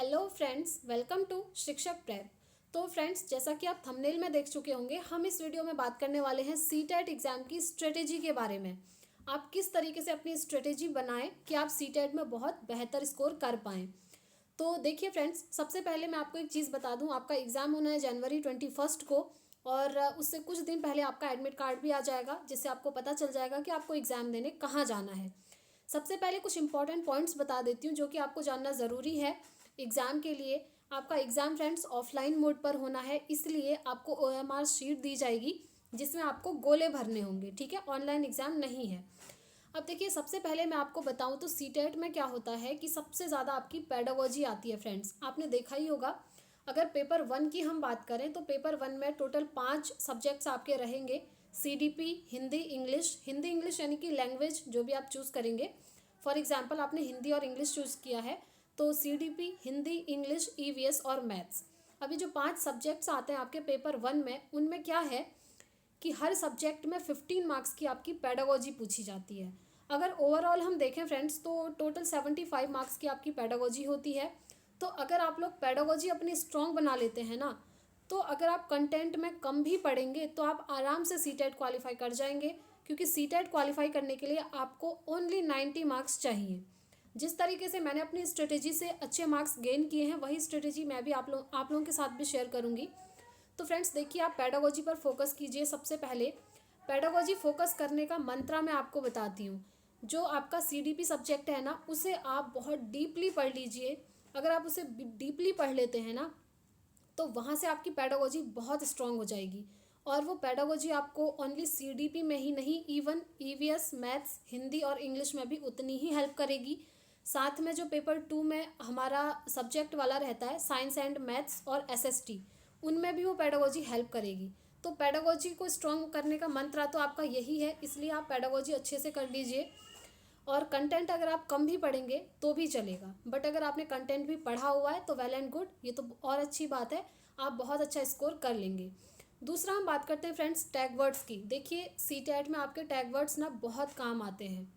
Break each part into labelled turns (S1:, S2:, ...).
S1: Hello friends, welcome to शिक्षक prep. तो friends, जैसा कि आप थंबनेल में देख चुके होंगे, हम इस वीडियो में बात करने वाले हैं सीटेट एग्ज़ाम की स्ट्रेटेजी के बारे में। आप किस तरीके से अपनी स्ट्रेटेजी बनाएं कि आप सीटेट में बहुत बेहतर स्कोर कर पाएँ। तो देखिए फ्रेंड्स, सबसे पहले मैं आपको एक चीज़ बता दूं, आपका एग्ज़ाम होना है जनवरी 21 को, और उससे कुछ दिन पहले आपका एडमिट कार्ड भी आ जाएगा, जिससे आपको पता चल जाएगा कि आपको एग्ज़ाम देने कहाँ जाना है। सबसे पहले कुछ इंपॉर्टेंट पॉइंट्स बता देती हूँ जो कि आपको जानना ज़रूरी है एग्ज़ाम के लिए। आपका एग्ज़ाम फ्रेंड्स ऑफलाइन मोड पर होना है, इसलिए आपको OMR शीट दी जाएगी जिसमें आपको गोले भरने होंगे, ठीक है। ऑनलाइन एग्ज़ाम नहीं है। अब देखिए, सबसे पहले मैं आपको बताऊं तो सीटेट में क्या होता है कि सबसे ज़्यादा आपकी पेडागोजी आती है फ्रेंड्स। आपने देखा ही होगा, अगर पेपर 1 की हम बात करें तो पेपर 1 में टोटल 5 सब्जेक्ट्स आपके रहेंगे। CDP, हिंदी इंग्लिश यानी कि लैंग्वेज जो भी आप चूज़ करेंगे। फॉर एग्जाम्पल, आपने हिंदी और इंग्लिश चूज़ किया है तो CDP, हिंदी, इंग्लिश, EVS और मैथ्स। अभी जो 5 सब्जेक्ट्स आते हैं आपके पेपर 1 में, उनमें क्या है कि हर सब्जेक्ट में 15 मार्क्स की आपकी पेडागोजी पूछी जाती है। अगर ओवरऑल हम देखें फ्रेंड्स तो टोटल 75 मार्क्स की आपकी पेडागोजी होती है। तो अगर आप लोग पेडागोजी अपनी स्ट्रॉन्ग बना लेते हैं ना, तो अगर आप कंटेंट में कम भी पढ़ेंगे तो आप आराम से सीटेट क्वालिफाई कर जाएंगे, क्योंकि सीटेट क्वालिफाई करने के लिए आपको ओनली 90 मार्क्स चाहिए। जिस तरीके से मैंने अपनी स्ट्रेटेजी से अच्छे मार्क्स गेन किए हैं, वही स्ट्रेटेजी मैं भी आप लोगों के साथ भी शेयर करूँगी। तो फ्रेंड्स देखिए, आप पेडागोजी पर फोकस कीजिए। सबसे पहले पेडागोजी फोकस करने का मंत्रा मैं आपको बताती हूँ। जो आपका CDP सब्जेक्ट है ना, उसे आप बहुत डीपली पढ़ लीजिए। अगर आप उसे डीपली पढ़ लेते हैं ना, तो वहाँ से आपकी पेडागोजी बहुत स्ट्रांग हो जाएगी। और वो पेडागोजी आपको ओनली CDP में ही नहीं, इवन EVS, मैथ्स, हिंदी और इंग्लिश में भी उतनी ही हेल्प करेगी। साथ में जो पेपर 2 में हमारा सब्जेक्ट वाला रहता है, साइंस एंड मैथ्स और SST, उनमें भी वो पेडागोजी हेल्प करेगी। तो पेडागोजी को स्ट्रॉन्ग करने का मंत्र तो आपका यही है, इसलिए आप पेडागोजी अच्छे से कर लीजिए। और कंटेंट अगर आप कम भी पढ़ेंगे तो भी चलेगा, बट अगर आपने कंटेंट भी पढ़ा हुआ है तो वेल एंड गुड, ये तो और अच्छी बात है, आप बहुत अच्छा स्कोर कर लेंगे। दूसरा हम बात करते हैं फ्रेंड्स टैग वर्ड्स की। देखिए, सीटेट में आपके टैग वर्ड्स ना बहुत काम आते हैं।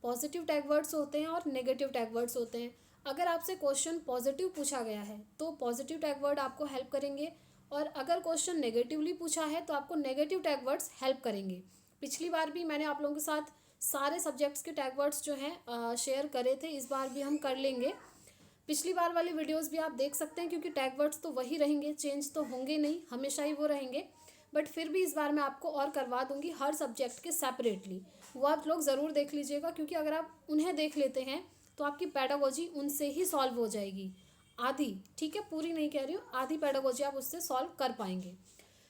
S1: पॉजिटिव टैग वर्ड्स होते हैं और नेगेटिव टैग वर्ड्स होते हैं। अगर आपसे क्वेश्चन पॉजिटिव पूछा गया है तो पॉजिटिव टैग वर्ड आपको हेल्प करेंगे, और अगर क्वेश्चन नेगेटिवली पूछा है तो आपको नेगेटिव टैग वर्ड्स हेल्प करेंगे। पिछली बार भी मैंने आप लोगों के साथ सारे सब्जेक्ट्स के टैग वर्ड्स जो हैं शेयर करे थे, इस बार भी हम कर लेंगे। पिछली बार वाली वीडियोस भी आप देख सकते हैं, क्योंकि टैग वर्ड्स तो वही रहेंगे, चेंज तो होंगे नहीं, हमेशा ही वो रहेंगे। बट फिर भी इस बार मैं आपको और करवा दूंगी हर सब्जेक्ट के सेपरेटली, वो आप लोग ज़रूर देख लीजिएगा, क्योंकि अगर आप उन्हें देख लेते हैं तो आपकी पेडागोजी उनसे ही सॉल्व हो जाएगी। आधी, ठीक है, पूरी नहीं कह रही हूँ, आधी पेडागोजी आप उससे सॉल्व कर पाएंगे।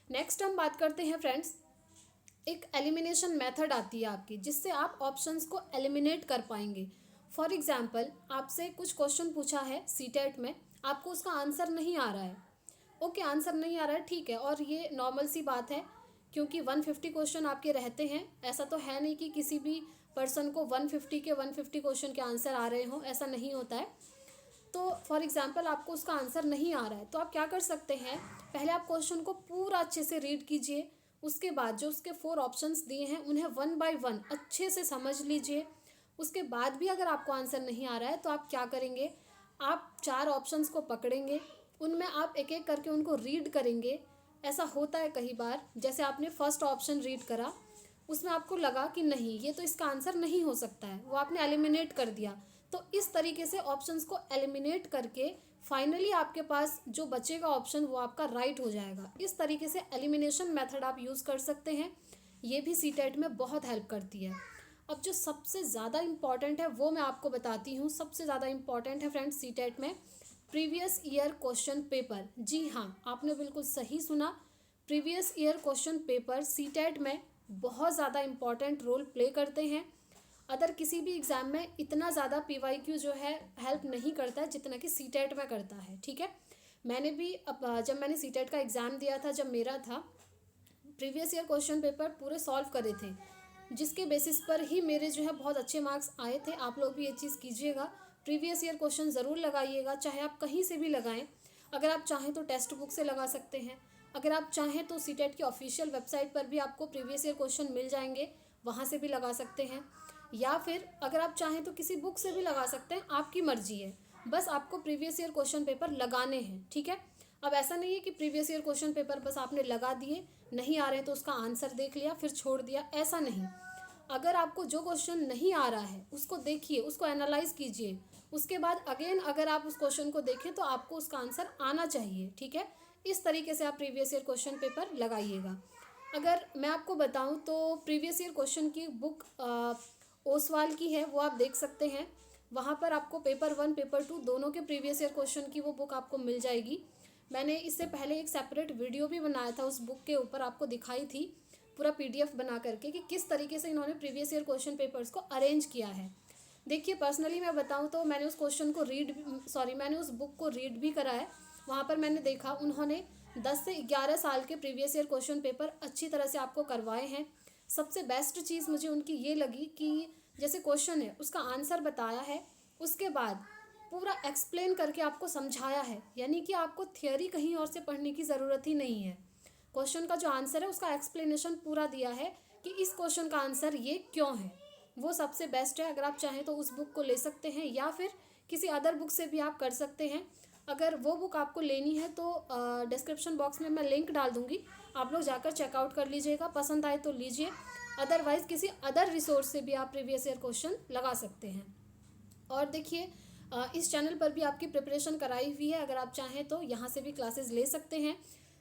S1: नेक्स्ट हम बात करते हैं फ्रेंड्स, एक एलिमिनेशन मेथड आती है आपकी, जिससे आप ऑप्शंस को एलिमिनेट कर पाएंगे। फॉर एग्जाम्पल, आपसे कुछ क्वेश्चन पूछा है सीटेट में, आपको उसका आंसर नहीं आ रहा है। ओके, आंसर नहीं आ रहा है, ठीक है, और ये नॉर्मल सी बात है, क्योंकि 150 क्वेश्चन आपके रहते हैं। ऐसा तो है नहीं कि किसी भी पर्सन को 150 क्वेश्चन के आंसर आ रहे हों, ऐसा नहीं होता है। तो फॉर एग्जांपल, आपको उसका आंसर नहीं आ रहा है तो आप क्या कर सकते हैं, पहले आप क्वेश्चन को पूरा अच्छे से रीड कीजिए। उसके बाद जो उसके 4 ऑप्शंस दिए हैं उन्हें 1 बाय 1 अच्छे से समझ लीजिए। उसके बाद भी अगर आपको आंसर नहीं आ रहा है तो आप क्या करेंगे, आप 4 ऑप्शंस को पकड़ेंगे, उनमें आप एक एक करके उनको रीड करेंगे। ऐसा होता है कई बार, जैसे आपने फर्स्ट ऑप्शन रीड करा, उसमें आपको लगा कि नहीं, ये तो इसका आंसर नहीं हो सकता है, वो आपने एलिमिनेट कर दिया। तो इस तरीके से ऑप्शंस को एलिमिनेट करके फाइनली आपके पास जो बचेगा ऑप्शन, वो आपका राइट हो जाएगा। इस तरीके से एलिमिनेशन मेथड आप यूज़ कर सकते हैं, ये भी सीटेट में बहुत हेल्प करती है। अब जो सबसे ज़्यादा इम्पॉर्टेंट है वो मैं आपको बताती हूँ। सबसे ज़्यादा इम्पॉर्टेंट है फ्रेंड्स सीटेट में प्रीवियस ईयर क्वेश्चन पेपर। जी हाँ, आपने बिल्कुल सही सुना, previous year question paper CTET में बहुत ज़्यादा इम्पॉर्टेंट रोल प्ले करते हैं। अदर किसी भी एग्ज़ाम में इतना ज़्यादा PYQ जो है हेल्प नहीं करता है जितना कि सीटेट में करता है, ठीक है। मैंने भी जब मैंने सीटेट का एग्ज़ाम दिया था, जब मेरा था, प्रीवियस ईयर क्वेश्चन पेपर पूरे सॉल्व करे थे, जिसके बेसिस पर ही मेरे जो है बहुत अच्छे मार्क्स आए थे। आप लोग भी ये चीज़ कीजिएगा, प्रीवियस ईयर क्वेश्चन ज़रूर लगाइएगा, चाहे आप कहीं से भी लगाएं। अगर आप चाहें तो टेक्स्ट बुक से लगा सकते हैं, अगर आप चाहें तो सीटेट की ऑफिशियल वेबसाइट पर भी आपको प्रीवियस ईयर क्वेश्चन मिल जाएंगे, वहाँ से भी लगा सकते हैं। या फिर अगर आप चाहें तो किसी बुक से भी लगा सकते हैं, आपकी मर्जी है। बस आपको प्रीवियस ईयर क्वेश्चन पेपर लगाने हैं, ठीक है। अब ऐसा नहीं है कि प्रीवियस ईयर क्वेश्चन पेपर बस आपने लगा दिए, नहीं आ रहे तो उसका आंसर देख लिया फिर छोड़ दिया, ऐसा नहीं। अगर आपको जो क्वेश्चन नहीं आ रहा है उसको देखिए, उसको एनालाइज कीजिए, उसके बाद अगेन अगर आप उस क्वेश्चन को देखें तो आपको उसका आंसर आना चाहिए, ठीक है। इस तरीके से आप प्रीवियस ईयर क्वेश्चन पेपर लगाइएगा। अगर मैं आपको बताऊं तो प्रीवियस ईयर क्वेश्चन की बुक ओसवाल की है, वो आप देख सकते हैं। वहाँ पर आपको पेपर 1 पेपर 2 दोनों के प्रीवियस ईयर क्वेश्चन की वो बुक आपको मिल जाएगी। मैंने इससे पहले एक सेपरेट वीडियो भी बनाया था उस बुक के ऊपर, आपको दिखाई थी पूरा PDF बना करके कि किस तरीके से इन्होंने प्रीवियस ईयर क्वेश्चन पेपर्स को अरेंज किया है। देखिए पर्सनली मैं बताऊं तो मैंने उस क्वेश्चन को मैंने उस बुक को रीड भी करा है। वहाँ पर मैंने देखा उन्होंने 10 से 11 साल के प्रीवियस ईयर क्वेश्चन पेपर अच्छी तरह से आपको करवाए हैं। सबसे बेस्ट चीज़ मुझे उनकी ये लगी कि जैसे क्वेश्चन है उसका आंसर बताया है, उसके बाद पूरा एक्सप्लेन करके आपको समझाया है, यानी कि आपको थियोरी कहीं और से पढ़ने की ज़रूरत ही नहीं है। क्वेश्चन का जो आंसर है उसका एक्सप्लेनेशन पूरा दिया है कि इस क्वेश्चन का आंसर ये क्यों है। वो सबसे बेस्ट है। अगर आप चाहें तो उस बुक को ले सकते हैं या फिर किसी अदर बुक से भी आप कर सकते हैं। अगर वो बुक आपको लेनी है तो डिस्क्रिप्शन बॉक्स में मैं लिंक डाल दूँगी, आप लोग जाकर चेकआउट कर लीजिएगा, पसंद आए तो लीजिए, अदरवाइज़ किसी अदर रिसोर्स से भी आप प्रीवियस ईयर क्वेश्चन लगा सकते हैं। और देखिए इस चैनल पर भी आपकी प्रिपरेशन कराई हुई है, अगर आप चाहें तो यहाँ से भी क्लासेस ले सकते हैं।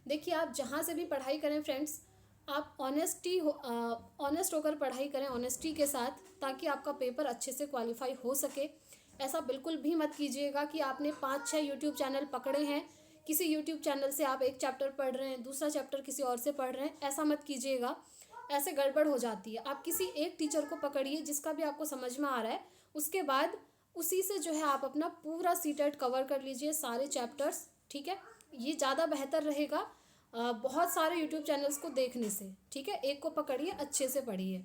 S1: देखिए आप जहाँ से भी पढ़ाई करें फ्रेंड्स, आप ऑनेस्ट होकर पढ़ाई करें, ऑनेस्टी के साथ, ताकि आपका पेपर अच्छे से क्वालिफाई हो सके। ऐसा बिल्कुल भी मत कीजिएगा कि आपने 5-6 यूट्यूब चैनल पकड़े हैं, किसी यूट्यूब चैनल से आप एक चैप्टर पढ़ रहे हैं, दूसरा चैप्टर किसी और से पढ़ रहे हैं, ऐसा मत कीजिएगा, ऐसे गड़बड़ हो जाती है। आप किसी एक टीचर को पकड़िए जिसका भी आपको समझ में आ रहा है, उसके बाद उसी से जो है आप अपना पूरा सीटेट कवर कर लीजिए, सारे चैप्टर्स, ठीक है। ये ज़्यादा बेहतर रहेगा बहुत सारे यूट्यूब चैनल्स को देखने से, ठीक है। एक को पकड़िए, अच्छे से पढ़िए।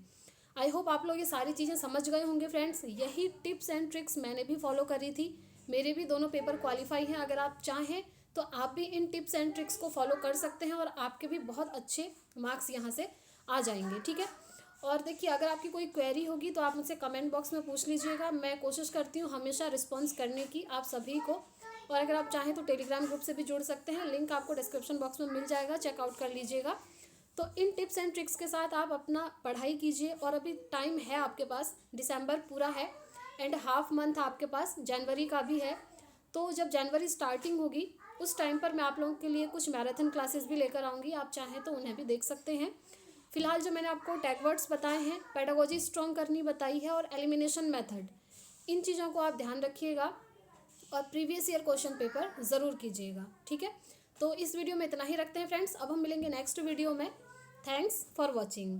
S1: आई होप आप लोग ये सारी चीज़ें समझ गए होंगे फ्रेंड्स। यही टिप्स एंड ट्रिक्स मैंने भी फॉलो करी थी, मेरे भी दोनों पेपर क्वालिफाई हैं। अगर आप चाहें तो आप भी इन टिप्स एंड ट्रिक्स को फॉलो कर सकते हैं और आपके भी बहुत अच्छे मार्क्स यहाँ से आ जाएंगे, ठीक है। और देखिए अगर आपकी कोई क्वेरी होगी तो आप मुझसे कमेंट बॉक्स में पूछ लीजिएगा, मैं कोशिश करती हूँ हमेशा रिस्पॉन्स करने की आप सभी को। और अगर आप चाहें तो टेलीग्राम ग्रुप से भी जुड़ सकते हैं, लिंक आपको डिस्क्रिप्शन बॉक्स में मिल जाएगा, चेकआउट कर लीजिएगा। तो इन टिप्स एंड ट्रिक्स के साथ आप अपना पढ़ाई कीजिए। और अभी टाइम है आपके पास, दिसंबर पूरा है एंड हाफ मंथ आपके पास जनवरी का भी है। तो जब जनवरी स्टार्टिंग होगी उस टाइम पर मैं आप लोगों के लिए कुछ मैराथन क्लासेस भी लेकर आऊँगी, आप चाहें तो उन्हें भी देख सकते हैं। फिलहाल जो मैंने आपको टैग वर्ड्स बताए हैं, पेडागोजी स्ट्रॉन्ग करनी बताई है और एलिमिनेशन मेथड, इन चीज़ों को आप ध्यान रखिएगा और प्रीवियस ईयर क्वेश्चन पेपर ज़रूर कीजिएगा, ठीक है। तो इस वीडियो में इतना ही रखते हैं फ्रेंड्स, अब हम मिलेंगे नेक्स्ट वीडियो में। Thanks for watching.